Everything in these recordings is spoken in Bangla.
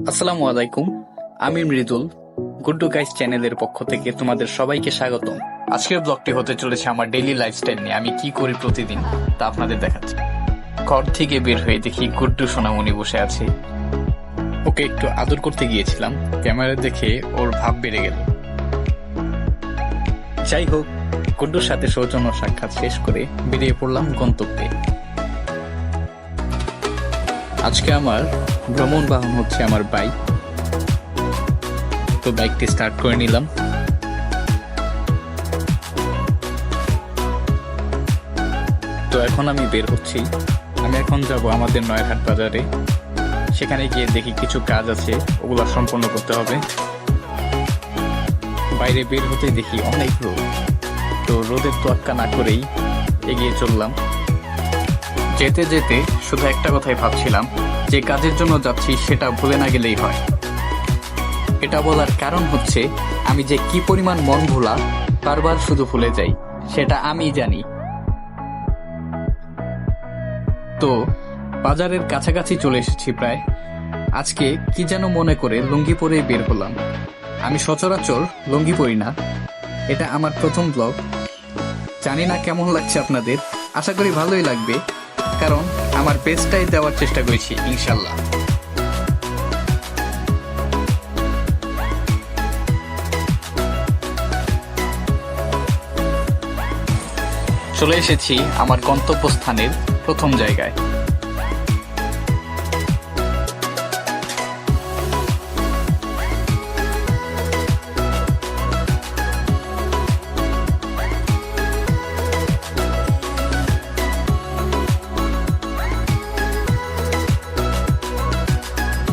আসসালামু আলাইকুম, আমি মৃদুল। গুড্ডু গাইস চ্যানেলের পক্ষ থেকে তোমাদের সবাইকে স্বাগতম। আজকের ব্লগটি হতে চলেছে আমার ডেইলি লাইফস্টাইল নিয়ে। আমি কি করি প্রতিদিন তা আপনাদের দেখাচ্ছি। ঘর থেকে বের হয়ে দেখি গুড্ডু সোনামণি বসে আছে। ওকে একটু আদর করতে গিয়েছিলাম, ক্যামেরা দেখে ওর ভাব বেড়ে গেল। যাই হোক, গুড্ডুর সাথে সৌজন্য সাক্ষাৎ শেষ করে বেরিয়ে পড়লাম গন্তব্যে। আজকে আমার ভ্রমণ বাহন হচ্ছে আমার বাইক। তো বাইকটি স্টার্ট করে নিলাম। তো এখন আমি বের হচ্ছি। আমি এখন যাব আমাদের নয়ারহাট বাজারে। সেখানে গিয়ে দেখি কিছু কাজ আছে, ওগুলো সম্পন্ন করতে হবে। বাইরে বের হতে দেখি অনেক রোদ। তো রোদের তোয়াক্কা না করেই এগিয়ে চললাম। যেতে যেতে শুধু একটা কথাই ভাবছিলাম, যে কাজের জন্য যাচ্ছি সেটা ভুলে না গেলেই হয়। এটা বলার কারণ হচ্ছে, আমি যে কি পরিমাণ মন ভোলা, বারবার শুধু ভুলে যাই, সেটা আমি জানি। তো বাজারের কাছাকাছি চলে এসেছি প্রায়। আজকে কি যেন মনে করে লুঙ্গি পরেই বের হলাম। আমি সচরাচর লুঙ্গি পরি না, এটা আমার প্রথম ব্লগ। জানি না কেমন লাগছে আপনাদের, আশা করি ভালোই লাগবে, কারণ আমার বেস্টটাই দেওয়ার চেষ্টা করেছি ইনশাল্লাহ। চলে এসেছি আমার গন্তব্যস্থানের প্রথম জায়গায়।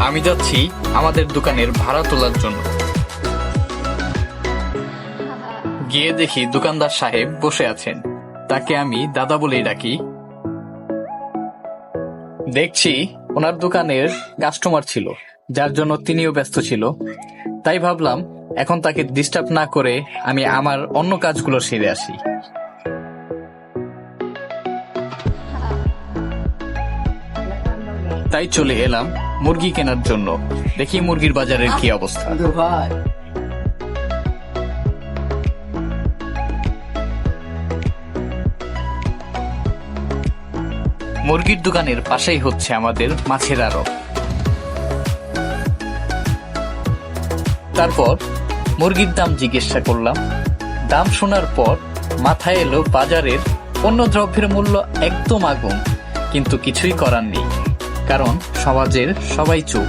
আমি যাচ্ছি আমাদের দোকানের ভাড়া তোলার জন্য। গিয়ে দেখি দোকানদার সাহেব বসে আছেন। তাকে আমি দাদা বলেই ডাকি। দেখছি ওনার দোকানের কাস্টমার ছিল, যার জন্য তিনিও ব্যস্ত ছিল। তাই ভাবলাম এখন তাকে ডিস্টার্ব না করে আমি আমার অন্য কাজগুলো সেরে আসি। তাই চলে এলাম মুরগি কেনার জন্য। দেখি মুরগির বাজারের কি অবস্থা। মুরগির দোকানের পাশেই হচ্ছে আমাদের মাছের আড়ত। তারপর মুরগির দাম জিজ্ঞাসা করলাম। দাম শোনার পর মাথায় এলো বাজারের অন্য দ্রব্যের মূল্য একদম আগুন, কিন্তু কিছুই করার নেই, কারণ সমাজের সবাই চুপ।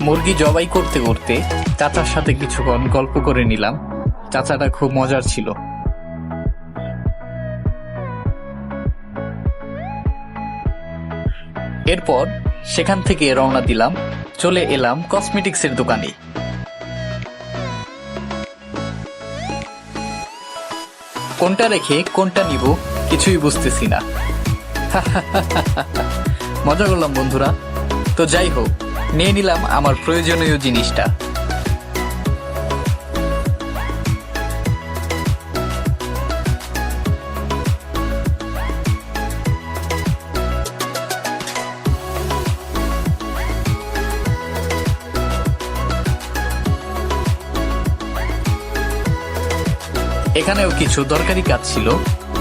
মুরগি জবাই করতে করতে চাচার সাথে কিছুক্ষণ গল্প করে নিলাম। চাচাটা খুব মজার ছিল। এরপর সেখান থেকে রওনা দিলাম, চলে এলাম কসমেটিক্সের দোকানে। কোনটা রেখে কোনটা নিব কিছুই বুঝতেছি না। মজা করলাম বন্ধুরা। তো যাই হোক, নিয়ে নিলাম আমার প্রয়োজনীয় জিনিসটা। এখানেও কিছু দরকারি কাজ ছিল,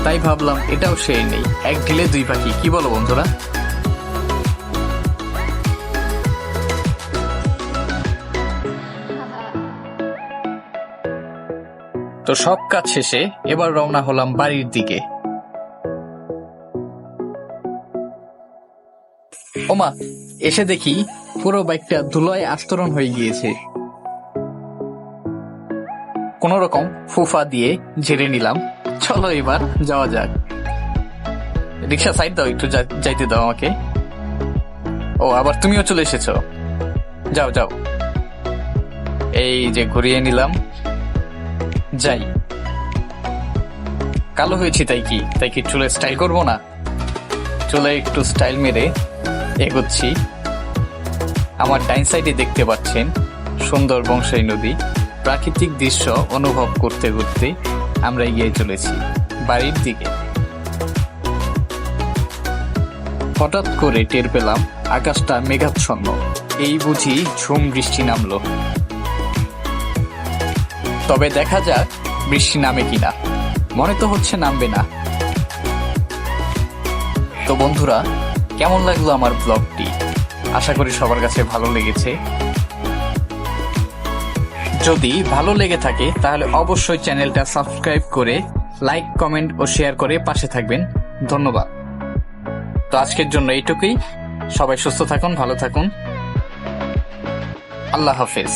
তাই ভাবলাম এটাও সেরে নেই। এক ঢিলে দুই পাখি, কি বলো বন্ধুরা? তো সব কাজ শেষে এবার রওনা হলাম বাড়ির দিকে। ওমা, এসে দেখি পুরো বাইকটা ধুলোয় আস্তরণ হয়ে গিয়েছে। কোন রকম ফুফা দিয়ে ঝেড়ে নিলাম। চলো এবার যাওয়া যাক। রিক্সা সাইড দাও, একটু যাইতে দাও আমাকে। ও, আবার তুমিও চলে এসেছো। যাও যাও, এই যে ঘুরিয়ে নিলাম। যাই, কালো হয়েছি তাই কি চুলে স্টাইল করবো না? চলে একটু স্টাইল মেরে এগোচ্ছি। আমার ডাইন সাইডে দেখতে পাচ্ছেন সুন্দর বংশাই নদী। প্রাকৃতিক দৃশ্য অনুভব করতে করতে আমরা এগিয়ে চলেছি বাড়ির দিকে। হঠাৎ করে টের পেলাম আকাশটা মেঘাচ্ছন্ন। এই বুঝি ঝুম বৃষ্টি নামলো। তবে দেখা যাক বৃষ্টি নামে কিনা, মনে তো হচ্ছে নামবে না। তো বন্ধুরা, কেমন লাগলো আমার ব্লগটি? আশা করি সবার কাছে ভালো লেগেছে। যদি ভালো লেগে থাকে তাহলে অবশ্যই চ্যানেলটা সাবস্ক্রাইব করে লাইক, কমেন্ট ও শেয়ার করে পাশে থাকবেন। ধন্যবাদ। তো আজকের জন্য এইটুকুই। সবাই সুস্থ থাকুন, ভালো থাকুন। আল্লাহ হাফেজ।